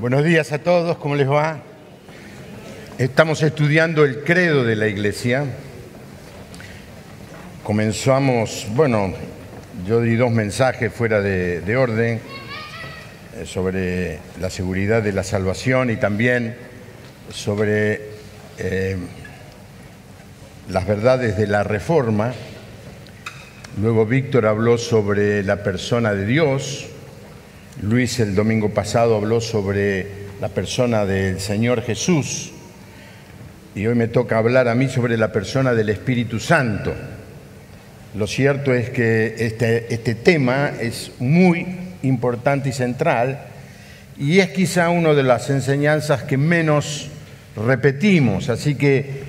Buenos días a todos, ¿cómo les va? Estamos estudiando el credo de la Iglesia. Comenzamos, yo di dos mensajes fuera de orden sobre la seguridad de la salvación y también sobre las verdades de la Reforma. Luego Víctor habló sobre la persona de Dios. Luis el domingo pasado habló sobre la persona del Señor Jesús y hoy me toca hablar a mí sobre la persona del Espíritu Santo. Lo cierto es que este tema es muy importante y central y es quizá una de las enseñanzas que menos repetimos, así que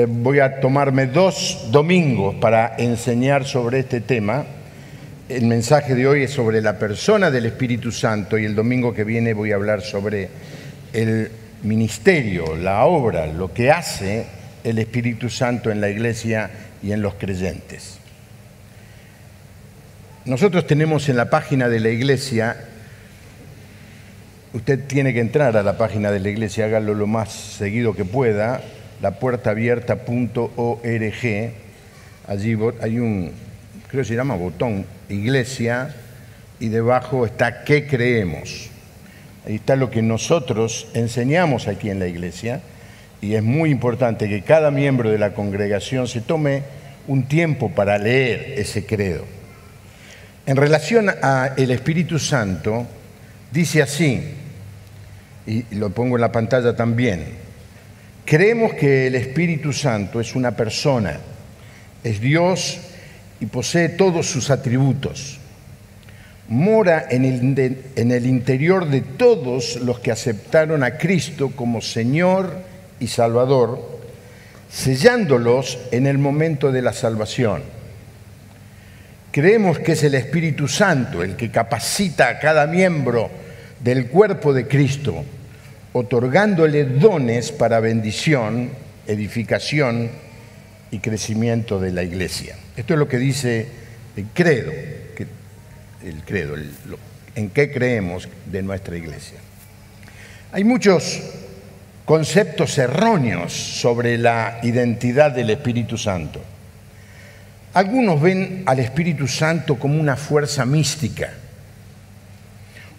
voy a tomarme 2 domingos para enseñar sobre este tema. El mensaje de hoy es sobre la persona del Espíritu Santo y el domingo que viene voy a hablar sobre el ministerio, la obra, lo que hace el Espíritu Santo en la Iglesia y en los creyentes. Nosotros tenemos en la página de la Iglesia, usted tiene que entrar a la página de la Iglesia, hágalo lo más seguido que pueda, lapuertaabierta.org. Allí hay un, creo que se llama botón Iglesia, y debajo está ¿qué creemos? Ahí está lo que nosotros enseñamos aquí en la Iglesia, y es muy importante que cada miembro de la congregación se tome un tiempo para leer ese credo. En relación al Espíritu Santo, dice así, y lo pongo en la pantalla también: creemos que el Espíritu Santo es una persona, es Dios y posee todos sus atributos. Mora en el interior de todos los que aceptaron a Cristo como Señor y Salvador, sellándolos en el momento de la salvación. Creemos que es el Espíritu Santo el que capacita a cada miembro del cuerpo de Cristo, otorgándole dones para bendición, edificación y crecimiento de la Iglesia. Esto es lo que dice el credo, en qué creemos de nuestra Iglesia. Hay muchos conceptos erróneos sobre la identidad del Espíritu Santo. Algunos ven al Espíritu Santo como una fuerza mística.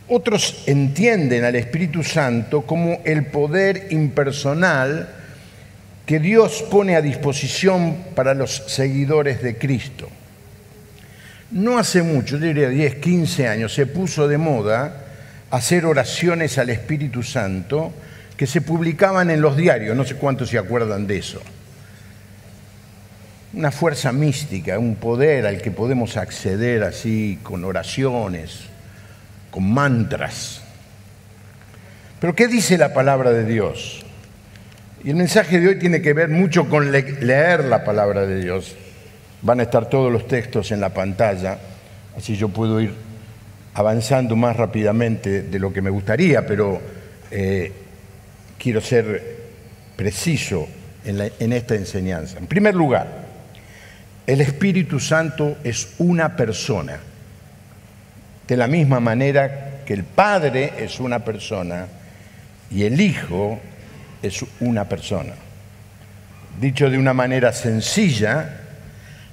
Otros entienden al Espíritu Santo como el poder impersonal que Dios pone a disposición para los seguidores de Cristo. No hace mucho, yo diría 10, 15 años, se puso de moda hacer oraciones al Espíritu Santo que se publicaban en los diarios, no sé cuántos se acuerdan de eso. Una fuerza mística, un poder al que podemos acceder así con oraciones, con mantras. Pero ¿qué dice la palabra de Dios? Y el mensaje de hoy tiene que ver mucho con leer la palabra de Dios. Van a estar todos los textos en la pantalla, así yo puedo ir avanzando más rápidamente de lo que me gustaría, pero quiero ser preciso en esta enseñanza. En primer lugar, el Espíritu Santo es una persona. De la misma manera que el Padre es una persona y el Hijo es una persona. Dicho de una manera sencilla,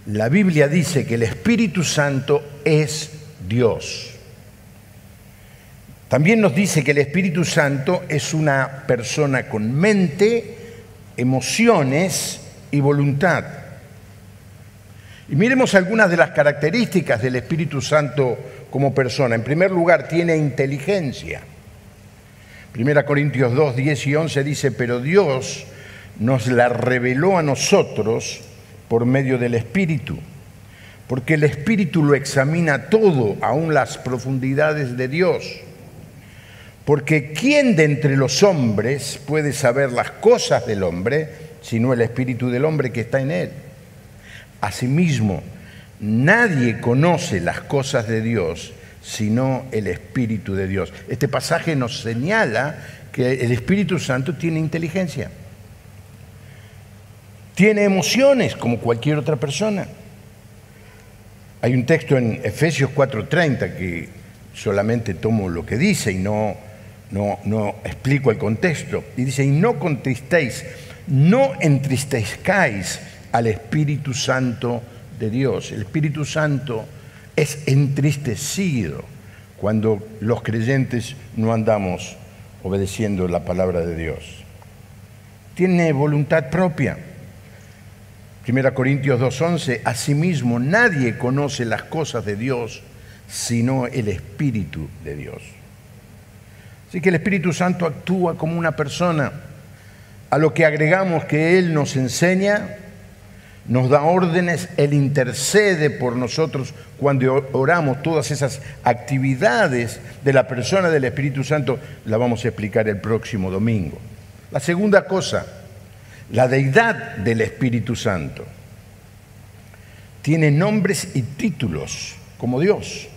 la Biblia dice que el Espíritu Santo es Dios. También nos dice que el Espíritu Santo es una persona con mente, emociones y voluntad. Y miremos algunas de las características del Espíritu Santo como persona. En primer lugar, tiene inteligencia. 1 Corintios 2, 10 y 11 dice: pero Dios nos la reveló a nosotros por medio del Espíritu, porque el Espíritu lo examina todo, aun las profundidades de Dios. Porque ¿quién de entre los hombres puede saber las cosas del hombre, sino el Espíritu del hombre que está en él? Asimismo, nadie conoce las cosas de Dios, sino el Espíritu de Dios. Este pasaje nos señala que el Espíritu Santo tiene inteligencia. Tiene emociones como cualquier otra persona. Hay un texto en Efesios 4:30 que solamente tomo lo que dice y no no explico el contexto. Y dice, y no contristéis, no entristezcáis al Espíritu Santo de Dios. El Espíritu Santo es entristecido cuando los creyentes no andamos obedeciendo la palabra de Dios. Tiene voluntad propia. 1 Corintios 2:11, asimismo nadie conoce las cosas de Dios sino el Espíritu de Dios. Así que el Espíritu Santo actúa como una persona. A lo que agregamos que Él nos enseña, nos da órdenes, Él intercede por nosotros cuando oramos. Todas esas actividades de la persona del Espíritu Santo las vamos a explicar el próximo domingo. La segunda cosa, la deidad del Espíritu Santo. Tiene nombres y títulos como Dios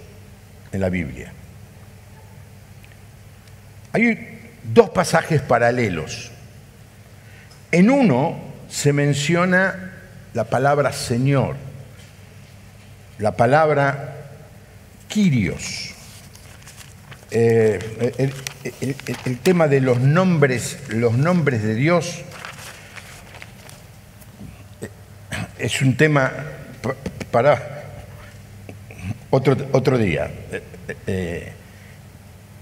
en la Biblia. Hay dos pasajes paralelos. En uno se menciona la palabra Señor, la palabra Kyrios. El tema de los nombres de Dios es un tema para otro día.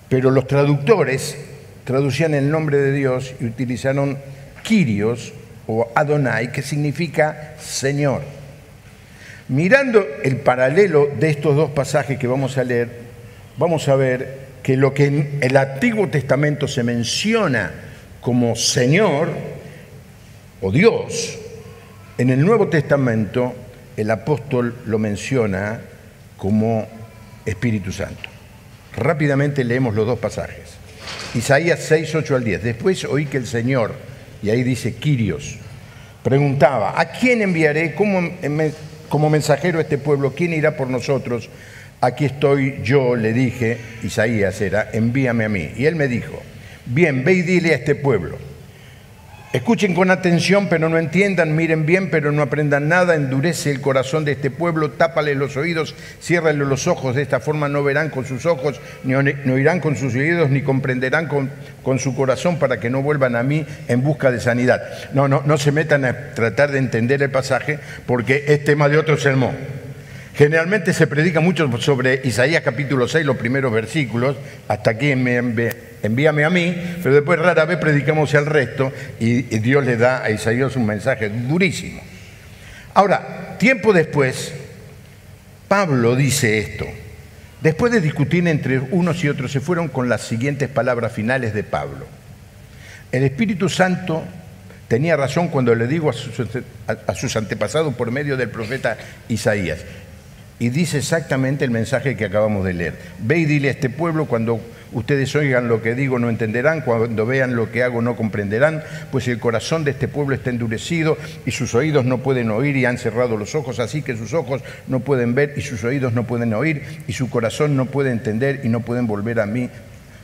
Pero los traductores traducían el nombre de Dios y utilizaron Kyrios o Adonai, que significa Señor. Mirando el paralelo de estos dos pasajes que vamos a leer, vamos a ver que lo que en el Antiguo Testamento se menciona como Señor o Dios, en el Nuevo Testamento el apóstol lo menciona como Espíritu Santo. Rápidamente leemos los dos pasajes. Isaías 6, 8 al 10. Después oí que el Señor, y ahí dice Kyrios, preguntaba, ¿a quién enviaré como mensajero a este pueblo? ¿Quién irá por nosotros? Aquí estoy yo, le dije, Isaías era, envíame a mí. Y él me dijo, bien, ve y dile a este pueblo. Escuchen con atención, pero no entiendan, miren bien, pero no aprendan nada, endurece el corazón de este pueblo, tápale los oídos, ciérrale los ojos, de esta forma no verán con sus ojos, ni oirán con sus oídos, ni comprenderán con su corazón, para que no vuelvan a mí en busca de sanidad. No se metan a tratar de entender el pasaje, porque es tema de otro sermón. Generalmente se predica mucho sobre Isaías capítulo 6, los primeros versículos, hasta aquí envíame a mí, pero después rara vez predicamos el resto y Dios le da a Isaías un mensaje durísimo. Ahora, tiempo después, Pablo dice esto. Después de discutir entre unos y otros, se fueron con las siguientes palabras finales de Pablo. El Espíritu Santo tenía razón cuando le digo a sus antepasados por medio del profeta Isaías. Y dice exactamente el mensaje que acabamos de leer. Ve y dile a este pueblo, cuando ustedes oigan lo que digo no entenderán, cuando vean lo que hago no comprenderán, pues el corazón de este pueblo está endurecido y sus oídos no pueden oír y han cerrado los ojos, así que sus ojos no pueden ver y sus oídos no pueden oír y su corazón no puede entender y no pueden volver a mí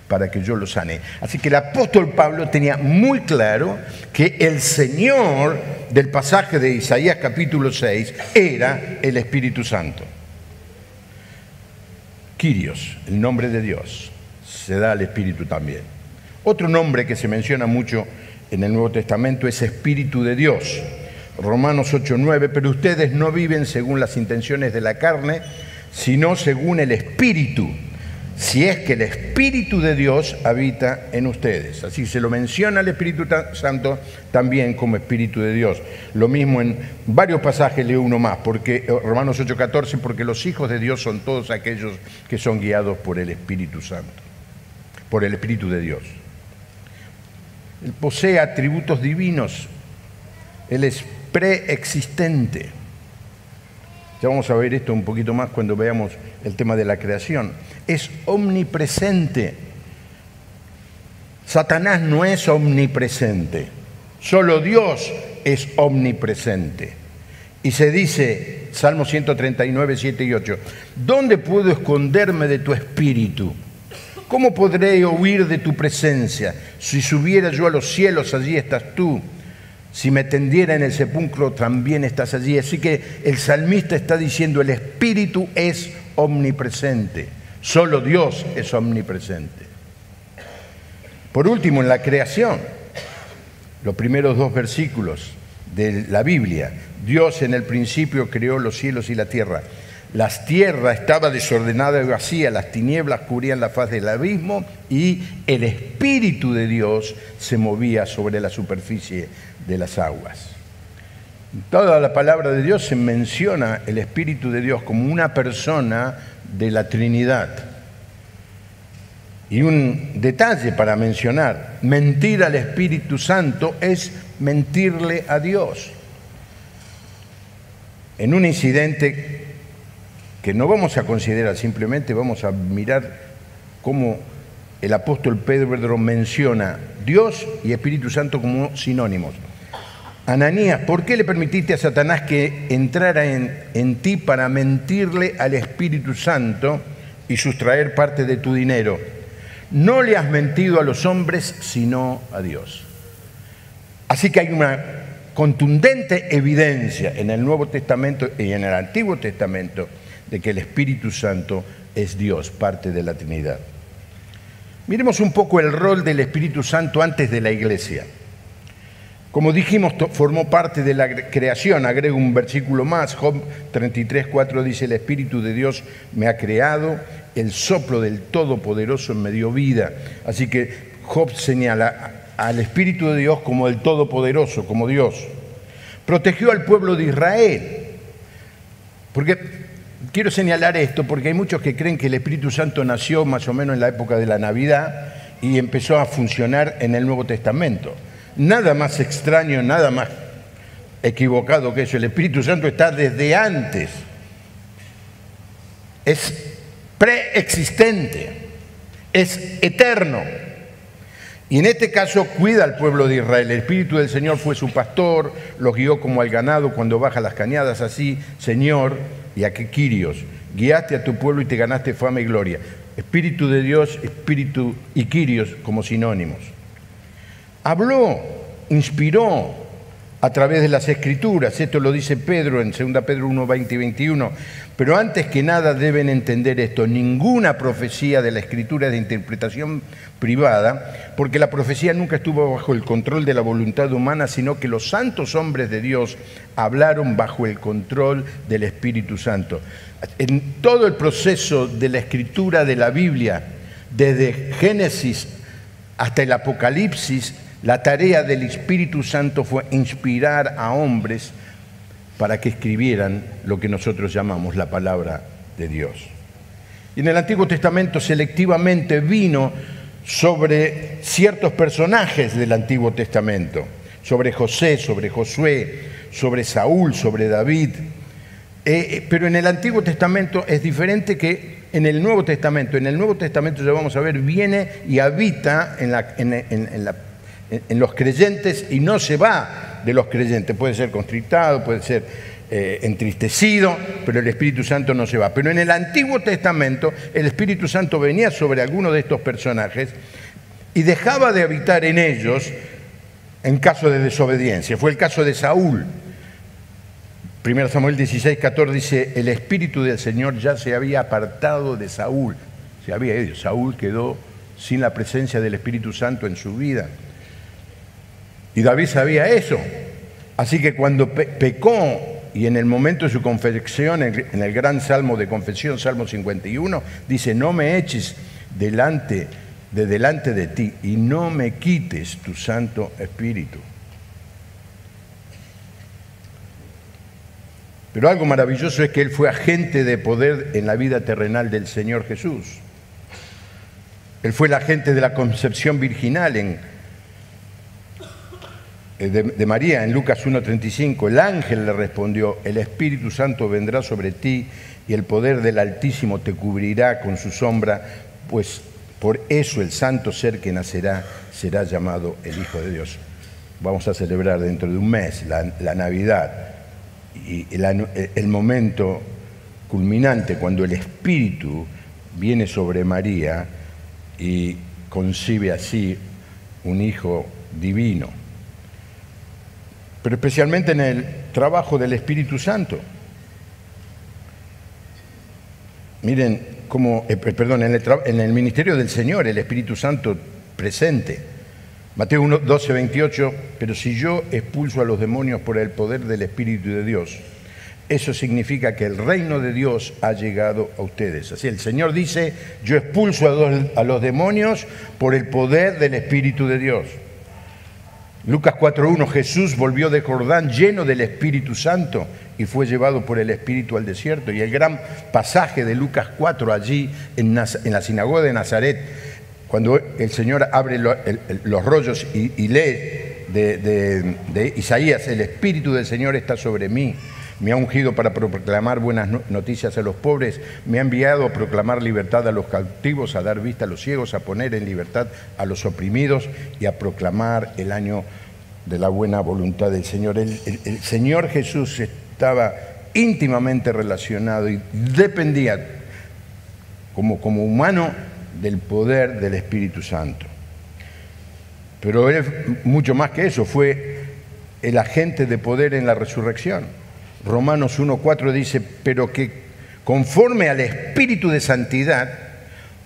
para que yo los sane. Así que el apóstol Pablo tenía muy claro que el Señor del pasaje de Isaías capítulo 6 era el Espíritu Santo. Kyrios, el nombre de Dios, se da al Espíritu también. Otro nombre que se menciona mucho en el Nuevo Testamento es Espíritu de Dios. Romanos 8:9, pero ustedes no viven según las intenciones de la carne, sino según el Espíritu, si es que el Espíritu de Dios habita en ustedes. Así se lo menciona el Espíritu Santo también como Espíritu de Dios. Lo mismo en varios pasajes, leo uno más, porque Romanos 8:14, porque los hijos de Dios son todos aquellos que son guiados por el Espíritu Santo, por el Espíritu de Dios. Él posee atributos divinos, Él es preexistente. Ya vamos a ver esto un poquito más cuando veamos el tema de la creación. Es omnipresente. Satanás no es omnipresente. Solo Dios es omnipresente. Y se dice, Salmo 139, 7 y 8, ¿dónde puedo esconderme de tu espíritu? ¿Cómo podré huir de tu presencia? Si subiera yo a los cielos, allí estás tú. Si me tendiera en el sepulcro, también estás allí. Así que el salmista está diciendo, el Espíritu es omnipresente. Solo Dios es omnipresente. Por último, en la creación, los primeros 2 versículos de la Biblia, Dios en el principio creó los cielos y la tierra. La tierra estaba desordenada y vacía, las tinieblas cubrían la faz del abismo y el Espíritu de Dios se movía sobre la superficie de las aguas. En toda la palabra de Dios se menciona el Espíritu de Dios como una persona de la Trinidad. Y un detalle para mencionar: mentir al Espíritu Santo es mentirle a Dios. En un incidente que no vamos a considerar, simplemente vamos a mirar cómo el apóstol Pedro menciona Dios y Espíritu Santo como sinónimos. Ananías, ¿por qué le permitiste a Satanás que entrara en ti para mentirle al Espíritu Santo y sustraer parte de tu dinero? No le has mentido a los hombres, sino a Dios. Así que hay una contundente evidencia en el Nuevo Testamento y en el Antiguo Testamento de que el Espíritu Santo es Dios, parte de la Trinidad. Miremos un poco el rol del Espíritu Santo antes de la Iglesia. Como dijimos, formó parte de la creación. Agrego un versículo más. Job 33:4 dice: el Espíritu de Dios me ha creado, el soplo del Todopoderoso me dio vida. Así que Job señala al Espíritu de Dios como el Todopoderoso, como Dios. Protegió al pueblo de Israel. Porque quiero señalar esto porque hay muchos que creen que el Espíritu Santo nació más o menos en la época de la Navidad y empezó a funcionar en el Nuevo Testamento. Nada más extraño, nada más equivocado que eso. El Espíritu Santo está desde antes. Es preexistente, es eterno. Y en este caso cuida al pueblo de Israel. El Espíritu del Señor fue su pastor, los guió como al ganado cuando baja las cañadas. Así, Señor, y a qué Quirios, guiaste a tu pueblo y te ganaste fama y gloria. Espíritu de Dios, Espíritu y Quirios como sinónimos. Habló, inspiró a través de las Escrituras. Esto lo dice Pedro en 2 Pedro 1, 20 y 21. Pero antes que nada deben entender esto: ninguna profecía de la Escritura es de interpretación privada, porque la profecía nunca estuvo bajo el control de la voluntad humana, sino que los santos hombres de Dios hablaron bajo el control del Espíritu Santo. En todo el proceso de la escritura de la Biblia, desde Génesis hasta el Apocalipsis, la tarea del Espíritu Santo fue inspirar a hombres para que escribieran lo que nosotros llamamos la palabra de Dios. Y en el Antiguo Testamento selectivamente vino sobre ciertos personajes del Antiguo Testamento, sobre José, sobre Josué, sobre Saúl, sobre David. Pero en el Antiguo Testamento es diferente que en el Nuevo Testamento. En el Nuevo Testamento, ya vamos a ver, viene y habita en los creyentes y no se va de los creyentes. Puede ser constrictado, puede ser entristecido, pero el Espíritu Santo no se va. Pero en el Antiguo Testamento el Espíritu Santo venía sobre alguno de estos personajes y dejaba de habitar en ellos en caso de desobediencia. Fue el caso de Saúl. 1 Samuel 16:14 dice: el Espíritu del Señor ya se había apartado de Saúl. Se había ido. Saúl quedó sin la presencia del Espíritu Santo en su vida. Y David sabía eso. Así que cuando pecó, y en el momento de su confesión, en el gran salmo de confesión, Salmo 51, dice: no me eches delante de ti y no me quites tu Santo Espíritu. Pero algo maravilloso es que él fue agente de poder en la vida terrenal del Señor Jesús. Él fue el agente de la concepción virginal de María en Lucas 1:35. El ángel le respondió: el Espíritu Santo vendrá sobre ti y el poder del Altísimo te cubrirá con su sombra, pues por eso el santo ser que nacerá será llamado el Hijo de Dios. Vamos a celebrar dentro de un mes la Navidad. Y el momento culminante cuando el Espíritu viene sobre María y concibe así un Hijo divino. Pero especialmente en el trabajo del Espíritu Santo. Miren cómo, en el ministerio del Señor, el Espíritu Santo presente. Mateo 12, 28, pero si yo expulso a los demonios por el poder del Espíritu de Dios, eso significa que el reino de Dios ha llegado a ustedes. Así el Señor dice, yo expulso a los demonios por el poder del Espíritu de Dios. Lucas 4.1, Jesús volvió de Jordán lleno del Espíritu Santo y fue llevado por el Espíritu al desierto. Y el gran pasaje de Lucas 4 allí en la sinagoga de Nazaret, cuando el Señor abre los rollos y lee de Isaías, el Espíritu del Señor está sobre mí, me ha ungido para proclamar buenas noticias a los pobres, me ha enviado a proclamar libertad a los cautivos, a dar vista a los ciegos, a poner en libertad a los oprimidos y a proclamar el año de la buena voluntad del Señor. El Señor Jesús estaba íntimamente relacionado y dependía como humano del poder del Espíritu Santo. Pero él es mucho más que eso, fue el agente de poder en la resurrección. Romanos 1.4 dice, pero que conforme al Espíritu de santidad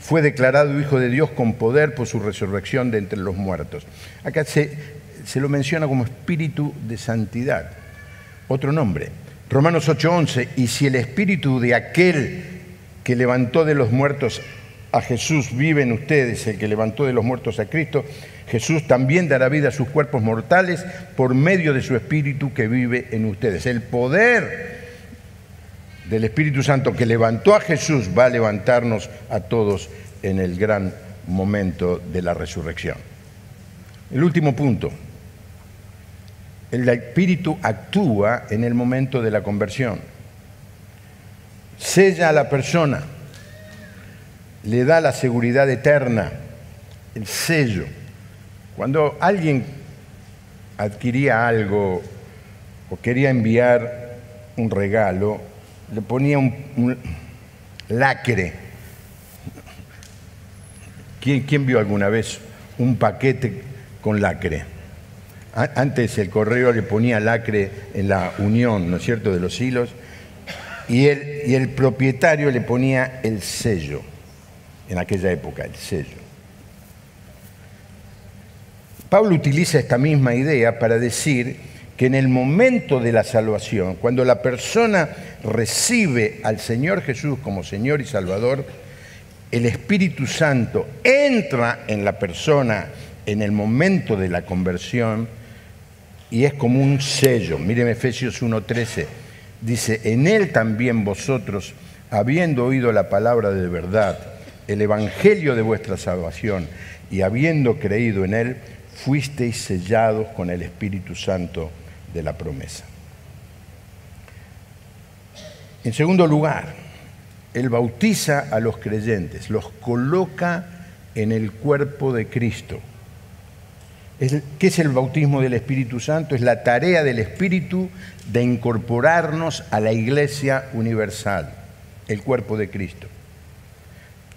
fue declarado Hijo de Dios con poder por su resurrección de entre los muertos. Acá se lo menciona como Espíritu de santidad, otro nombre. Romanos 8.11, y si el Espíritu de aquel que levantó de los muertos a Jesús vive en ustedes, el que levantó de los muertos a Cristo, Jesús también dará vida a sus cuerpos mortales por medio de su Espíritu que vive en ustedes. El poder del Espíritu Santo que levantó a Jesús va a levantarnos a todos en el gran momento de la resurrección. El último punto. El Espíritu actúa en el momento de la conversión. Sella a la persona, le da la seguridad eterna, el sello. Cuando alguien adquiría algo o quería enviar un regalo, le ponía un lacre. ¿Quién vio alguna vez un paquete con lacre? Antes el correo le ponía lacre en la unión, ¿no es cierto?, de los hilos, y el propietario le ponía el sello, en aquella época, el sello. Pablo utiliza esta misma idea para decir que en el momento de la salvación, cuando la persona recibe al Señor Jesús como Señor y Salvador, el Espíritu Santo entra en la persona en el momento de la conversión y es como un sello. Miren Efesios 1:13, dice, en él también vosotros, habiendo oído la palabra de verdad, el evangelio de vuestra salvación, y habiendo creído en él, fuisteis sellados con el Espíritu Santo de la promesa. En segundo lugar, Él bautiza a los creyentes, los coloca en el cuerpo de Cristo. ¿Qué es el bautismo del Espíritu Santo? Es la tarea del Espíritu de incorporarnos a la Iglesia universal, el cuerpo de Cristo.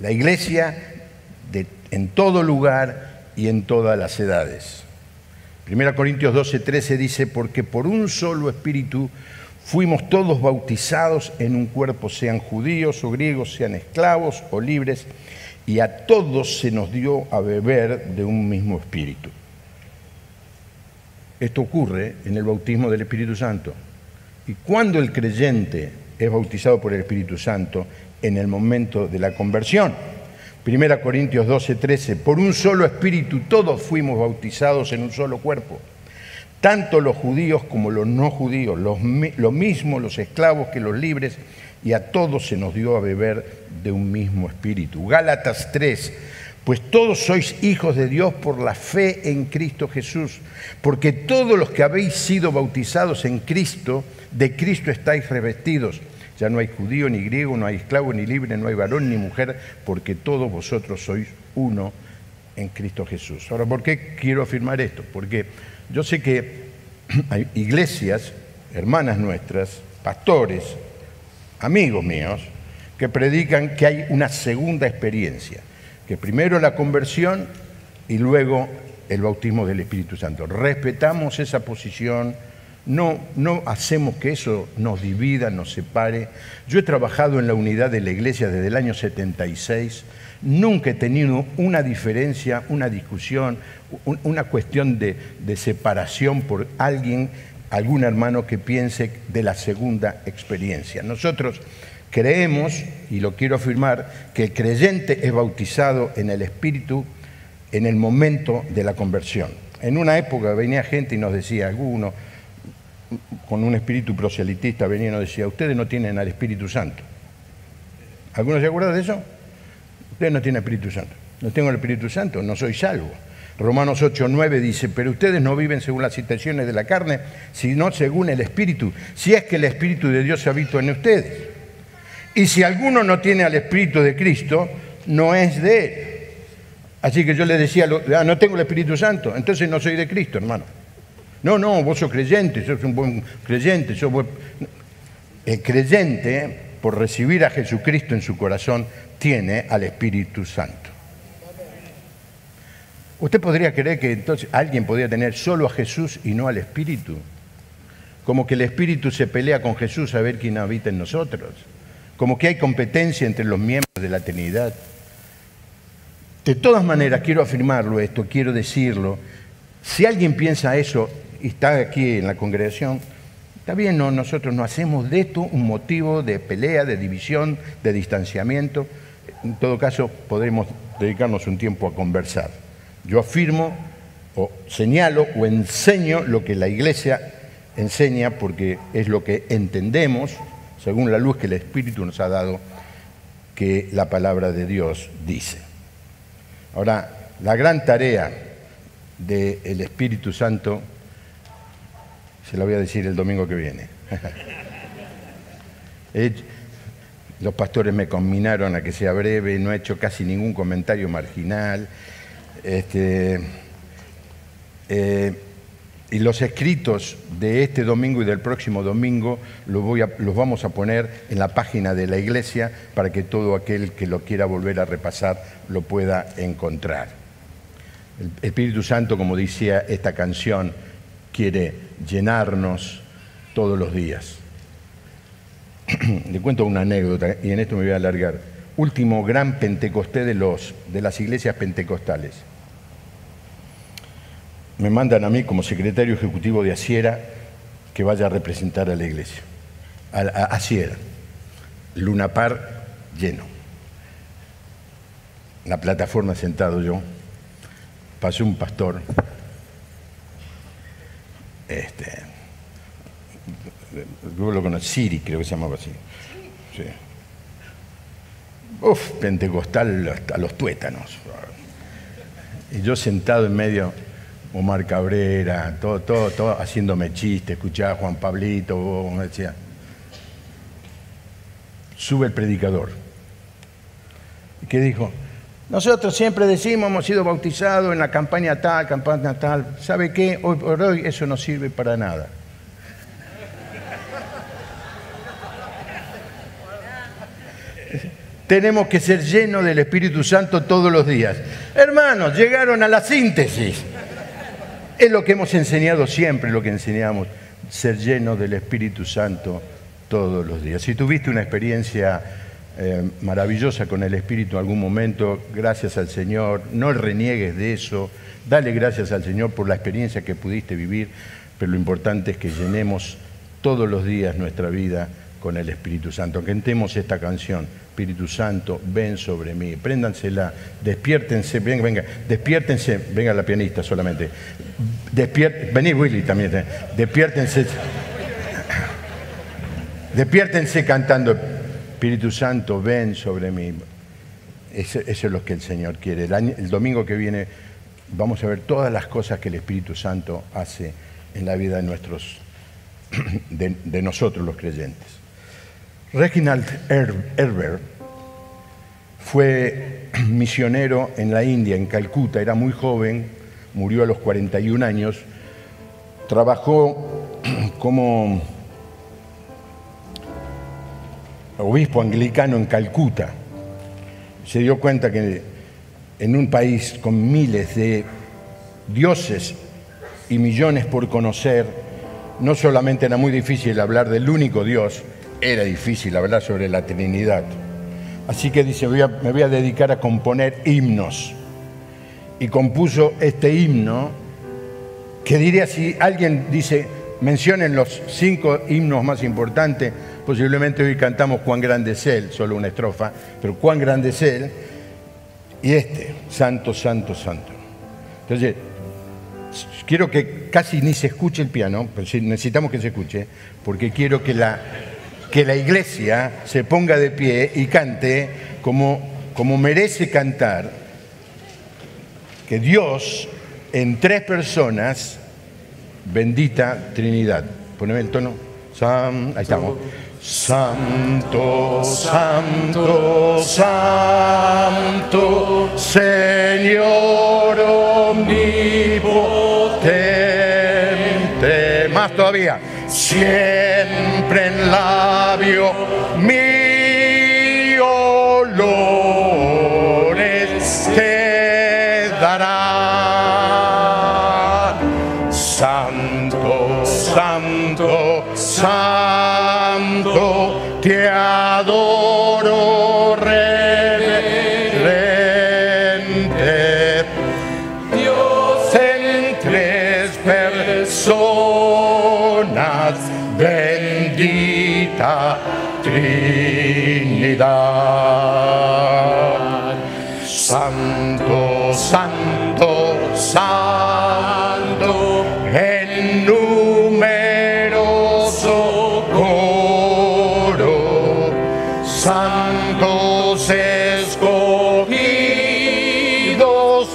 La Iglesia en todo lugar y en todas las edades. 1 Corintios 12:13 dice, porque por un solo Espíritu fuimos todos bautizados en un cuerpo, sean judíos o griegos, sean esclavos o libres, y a todos se nos dio a beber de un mismo Espíritu. Esto ocurre en el bautismo del Espíritu Santo. Y cuando el creyente es bautizado por el Espíritu Santo, en el momento de la conversión. 1 Corintios 12:13, por un solo Espíritu todos fuimos bautizados en un solo cuerpo, tanto los judíos como los no judíos, lo mismo los esclavos que los libres, y a todos se nos dio a beber de un mismo Espíritu. Gálatas 3, pues todos sois hijos de Dios por la fe en Cristo Jesús, porque todos los que habéis sido bautizados en Cristo, de Cristo estáis revestidos. Ya no hay judío ni griego, no hay esclavo ni libre, no hay varón ni mujer, porque todos vosotros sois uno en Cristo Jesús. Ahora, ¿por qué quiero afirmar esto? Porque yo sé que hay iglesias, hermanas nuestras, pastores, amigos míos, que predican que hay una segunda experiencia, que primero la conversión y luego el bautismo del Espíritu Santo. Respetamos esa posición, no hacemos que eso nos divida, nos separe. Yo he trabajado en la unidad de la iglesia desde el año 76. Nunca he tenido una diferencia, una discusión, una cuestión de separación por algún hermano que piense de la segunda experiencia. Nosotros creemos, y lo quiero afirmar, que el creyente es bautizado en el Espíritu en el momento de la conversión. En una época venía gente y nos decía, alguno con un espíritu proselitista venía y nos decía, ustedes no tienen al Espíritu Santo. ¿Alguno se acuerda de eso? Ustedes no tienen Espíritu Santo. No tengo el Espíritu Santo, no soy salvo. Romanos 8:9 dice, pero ustedes no viven según las intenciones de la carne, sino según el Espíritu, si es que el Espíritu de Dios habita en ustedes. Y si alguno no tiene al Espíritu de Cristo, no es de él. Así que yo le decía, no tengo el Espíritu Santo, entonces no soy de Cristo, hermano. No, vos sos creyente, sos un buen creyente. El creyente, por recibir a Jesucristo en su corazón, tiene al Espíritu Santo. ¿Usted podría creer que entonces alguien podría tener solo a Jesús y no al Espíritu? Como que el Espíritu se pelea con Jesús a ver quién habita en nosotros. Como que hay competencia entre los miembros de la Trinidad. De todas maneras, quiero afirmarlo esto, quiero decirlo. Si alguien piensa eso y está aquí en la congregación, está bien, no, nosotros no hacemos de esto un motivo de pelea, de división, de distanciamiento. En todo caso, podremos dedicarnos un tiempo a conversar. Yo afirmo, o señalo, o enseño lo que la Iglesia enseña, porque es lo que entendemos, según la luz que el Espíritu nos ha dado, que la palabra de Dios dice. Ahora, la gran tarea del Espíritu Santo, se la voy a decir el domingo que viene. Los pastores me conminaron a que sea breve, no he hecho casi ningún comentario marginal. Y los escritos de este domingo y del próximo domingo los vamos a poner en la página de la iglesia para que todo aquel que lo quiera volver a repasar lo pueda encontrar. El Espíritu Santo, como decía esta canción, quiere llenarnos todos los días. Le cuento una anécdota y en esto me voy a alargar. Último gran Pentecostés de las iglesias pentecostales. Me mandan a mí como secretario ejecutivo de Asiera que vaya a representar a la iglesia. A Asiera. Luna Par lleno. En la plataforma sentado yo. Pasó un pastor. Luego lo conocí, Siri, creo que se llamaba así. Sí. Pentecostal a los tuétanos. Y yo sentado en medio, Omar Cabrera, todo haciéndome chiste, escuchaba a Juan Pablito, me decía. Sube el predicador. ¿Y qué dijo? Nosotros siempre decimos, hemos sido bautizados en la campaña tal. ¿Sabe qué? Hoy por hoy eso no sirve para nada. Tenemos que ser llenos del Espíritu Santo todos los días. Hermanos, llegaron a la síntesis. Es lo que hemos enseñado siempre, lo que enseñamos, ser llenos del Espíritu Santo todos los días. Si tuviste una experiencia maravillosa con el Espíritu en algún momento, gracias al Señor, no reniegues de eso, dale gracias al Señor por la experiencia que pudiste vivir, pero lo importante es que llenemos todos los días nuestra vida con el Espíritu Santo. Cantemos esta canción, Espíritu Santo, ven sobre mí, préndansela, despiértense, venga, despiértense, venga la pianista solamente, vení Willy también, despiértense cantando, Espíritu Santo, ven sobre mí. Eso es lo que el Señor quiere. El domingo que viene vamos a ver todas las cosas que el Espíritu Santo hace en la vida de nosotros los creyentes. Reginald Herbert fue misionero en la India, en Calcuta, era muy joven, murió a los 41 años, trabajó como obispo anglicano en Calcuta. Se dio cuenta que en un país con miles de dioses y millones por conocer, no solamente era muy difícil hablar del único Dios, era difícil hablar sobre la Trinidad. Así que dice, me voy a dedicar a componer himnos. Y compuso este himno, que diría, si alguien dice, mencionen los 5 himnos más importantes, posiblemente hoy cantamos Cuán grande es Él, solo una estrofa, pero Cuán grande es Él, y Santo, Santo, Santo. Entonces, quiero que casi ni se escuche el piano, pero sí, necesitamos que se escuche, porque quiero que la iglesia se ponga de pie y cante como merece cantar, que Dios en 3 personas, bendita Trinidad. Poneme el tono. Ahí estamos. Santo, Santo, Santo, Señor omnipotente. Más todavía. Siempre en labio mío olores te dará. Santo, Santo, Santo, te adoro reverente. Dios en 3 personas, bendita Trinidad. Santo, Santo, Santo, en numeroso coro, santos escogidos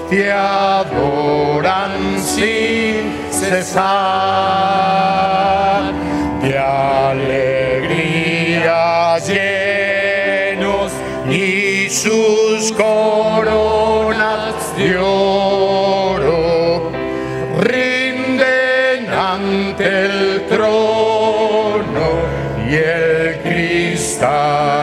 te adoran sin cesar. De alegría llenos y sus coronas de oro rinden ante el trono y el cristalino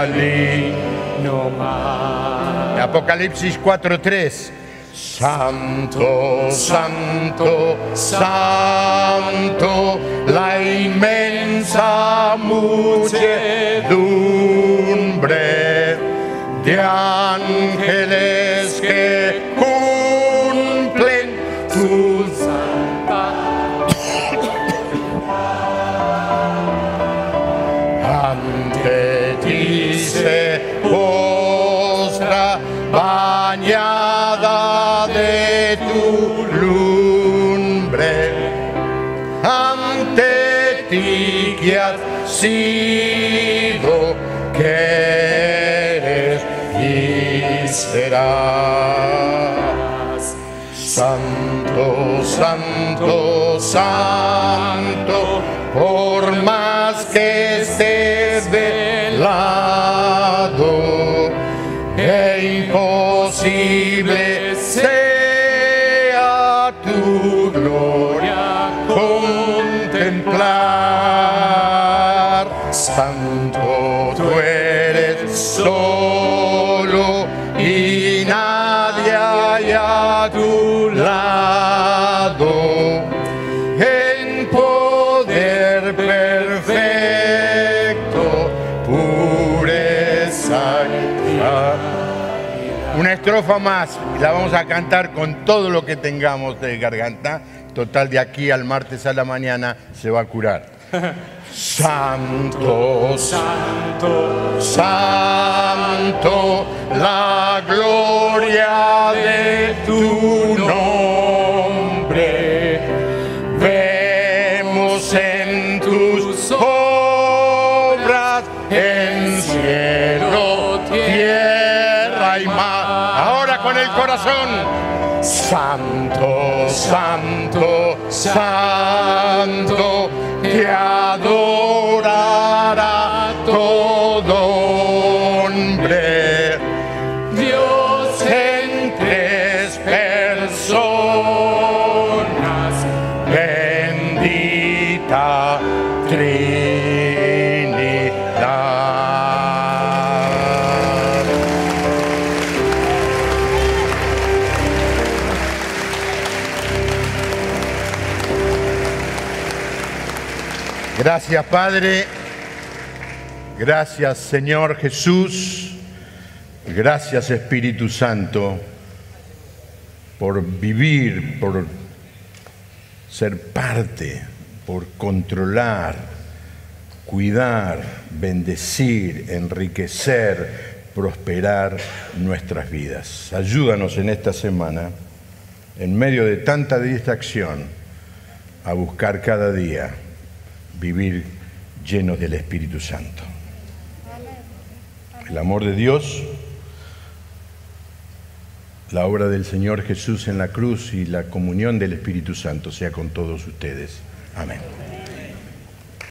mar. Apocalipsis 4:3. Santo, Santo, Santo, la inmensa muchedumbre de ángeles que cumplen tu santa. Ante ti se postra bañada de tu lumbre, ante ti que has sido, que eres y serás. Santo, Santo, Santo, por más que estés velado, e imposible sea tu gloria contemplar. Santo, tú eres solo y nadie hay a tu lado. En poder perfecto, pureza y una estrofa más, la vamos a cantar con todo lo que tengamos de garganta. Total, de aquí al martes a la mañana se va a curar. Santo, Santo, Santo, la gloria de tu nombre. Vemos en tus obras, en cielo, tierra y mar. Ahora con el corazón. Santo, Santo, Santo, te adorará todo hombre. Dios en 3 personas, bendita Trinidad. Gracias, Padre. Gracias, Señor Jesús. Gracias, Espíritu Santo, por vivir, por ser parte, por controlar, cuidar, bendecir, enriquecer, prosperar nuestras vidas. Ayúdanos en esta semana, en medio de tanta distracción, a buscar cada día vivir llenos del Espíritu Santo. El amor de Dios, la obra del Señor Jesús en la cruz y la comunión del Espíritu Santo sea con todos ustedes. Amén.